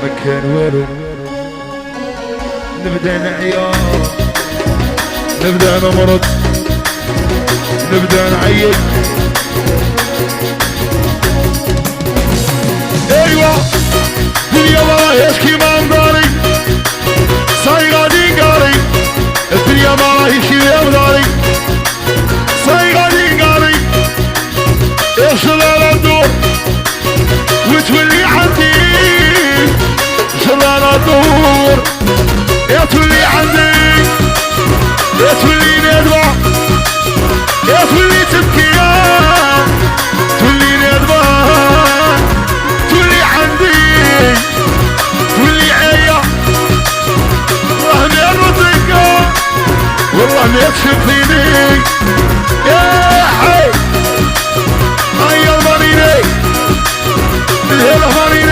مكان والو نبدا نعيا نبدا نمرض نبدا نعيط ايوا الدنيا ما هيش كيما مداري صاي غادي نقاري الدنيا ما هيش كيما مداري صاي غادي نقاري يوصل على الدور وتولي عندي يوصل على الدور يا تولي عندي يا تولي ندمع يا تولي تبكي تولي ندمع تولي عندي تولي عيا والله ما رضيك والله ما تشوفيني